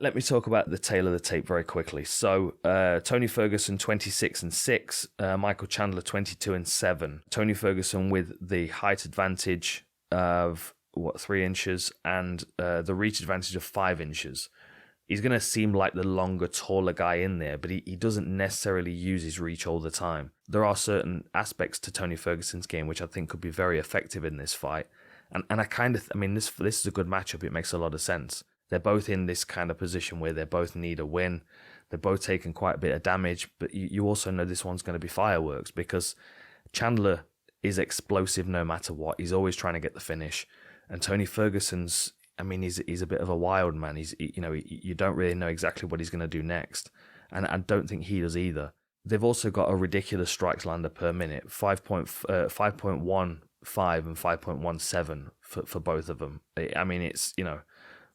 Let me talk about the tail of the tape very quickly. So, Tony Ferguson 26-6, Michael Chandler 22-7. Tony Ferguson with the height advantage of 3 inches and the reach advantage of 5 inches. He's going to seem like the longer, taller guy in there, but he doesn't necessarily use his reach all the time. There are certain aspects to Tony Ferguson's game which I think could be very effective in this fight. And this is a good matchup. It makes a lot of sense. They're both in this kind of position where they both need a win. They're both taking quite a bit of damage, but you also know this one's going to be fireworks because Chandler is explosive no matter what. He's always trying to get the finish. And Tony Ferguson's, he's a bit of a wild man. You don't really know exactly what he's going to do next. And I don't think he does either. They've also got a ridiculous strikes landed per minute, 5.15 and 5.17 for both of them. It's,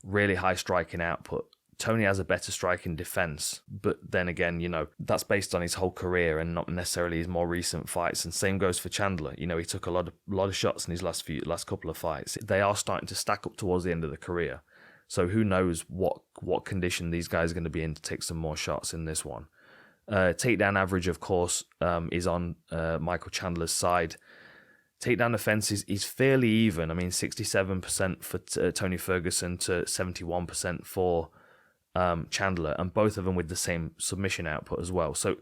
really high striking output. Tony has a better striking defense, but then again, that's based on his whole career and not necessarily his more recent fights. And same goes for Chandler. He took a lot of shots in his last couple of fights. They are starting to stack up towards the end of the career. So who knows what condition these guys are going to be in to take some more shots in this one. Takedown average, of course, is on Michael Chandler's side. Takedown defense is fairly even. 67% for Tony Ferguson to 71% for Chandler, and both of them with the same submission output as well. So,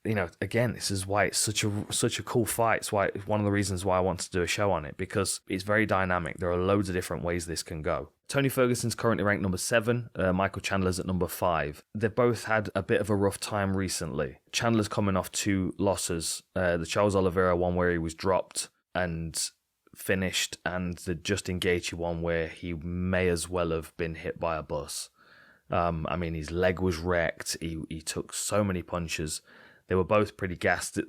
again, this is why it's such a cool fight. It's one of the reasons why I want to do a show on it, because it's very dynamic. There are loads of different ways this can go. Tony Ferguson's currently ranked number 7. Michael Chandler's at number 5. They've both had a bit of a rough time recently. Chandler's coming off 2 losses. The Charles Oliveira one where he was dropped and finished, and the Justin Gaethje one where he may as well have been hit by a bus. His leg was wrecked. He took so many punches. They were both pretty gassed at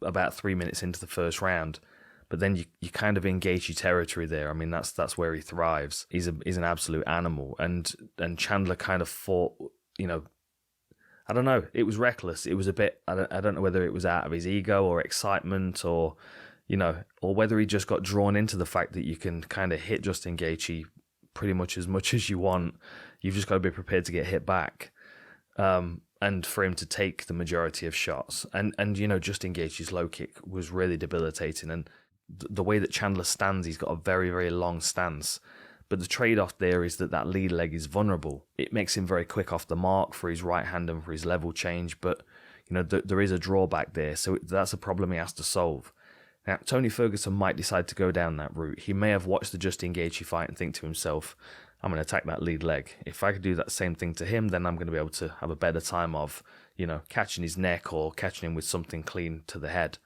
about 3 minutes into the first round. But then you kind of in Gaethje territory there. That's where he thrives. He's an absolute animal. And Chandler kind of fought, I don't know. It was reckless. It was a bit, I don't know whether it was out of his ego or excitement or whether he just got drawn into the fact that you can kind of hit Justin Gaethje pretty much as you want. You've just got to be prepared to get hit back. And for him to take the majority of shots. And Justin Gaethje's low kick was really debilitating. And the way that Chandler stands, he's got a very, very long stance. But the trade-off there is that lead leg is vulnerable. It makes him very quick off the mark for his right hand and for his level change. But, there is a drawback there. So that's a problem he has to solve. Now, Tony Ferguson might decide to go down that route. He may have watched the Justin Gaethje fight and think to himself, I'm going to attack that lead leg. If I could do that same thing to him, then I'm going to be able to have a better time of, catching his neck or catching him with something clean to the head.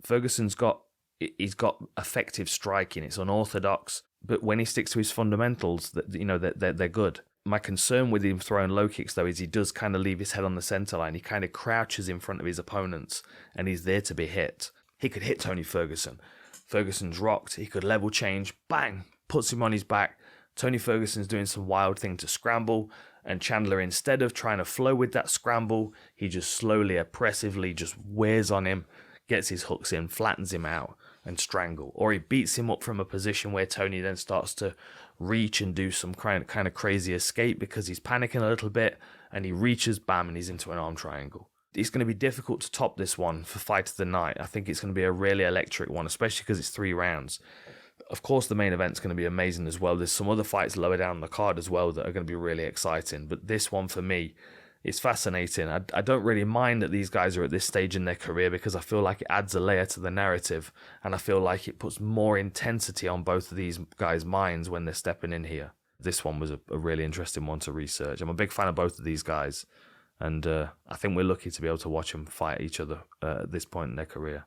Ferguson's got effective striking. It's unorthodox, but when he sticks to his fundamentals, they're good. My concern with him throwing low kicks, though, is he does kind of leave his head on the center line. He kind of crouches in front of his opponents, and he's there to be hit. He could hit Tony Ferguson. Ferguson's rocked. He could level change. Bang! Puts him on his back. Tony Ferguson's doing some wild thing to scramble. And Chandler, instead of trying to flow with that scramble, he just slowly, oppressively just wears on him, gets his hooks in, flattens him out, and strangle. Or he beats him up from a position where Tony then starts to reach and do some kind of crazy escape because he's panicking a little bit. And he reaches, bam, and he's into an arm triangle. It's going to be difficult to top this one for Fight of the Night. I think it's going to be a really electric one, especially because it's 3 rounds. Of course, the main event's going to be amazing as well. There's some other fights lower down the card as well that are going to be really exciting. But this one, for me, is fascinating. I don't really mind that these guys are at this stage in their career because I feel like it adds a layer to the narrative. And I feel like it puts more intensity on both of these guys' minds when they're stepping in here. This one was a really interesting one to research. I'm a big fan of both of these guys. And I think we're lucky to be able to watch them fight each other at this point in their career.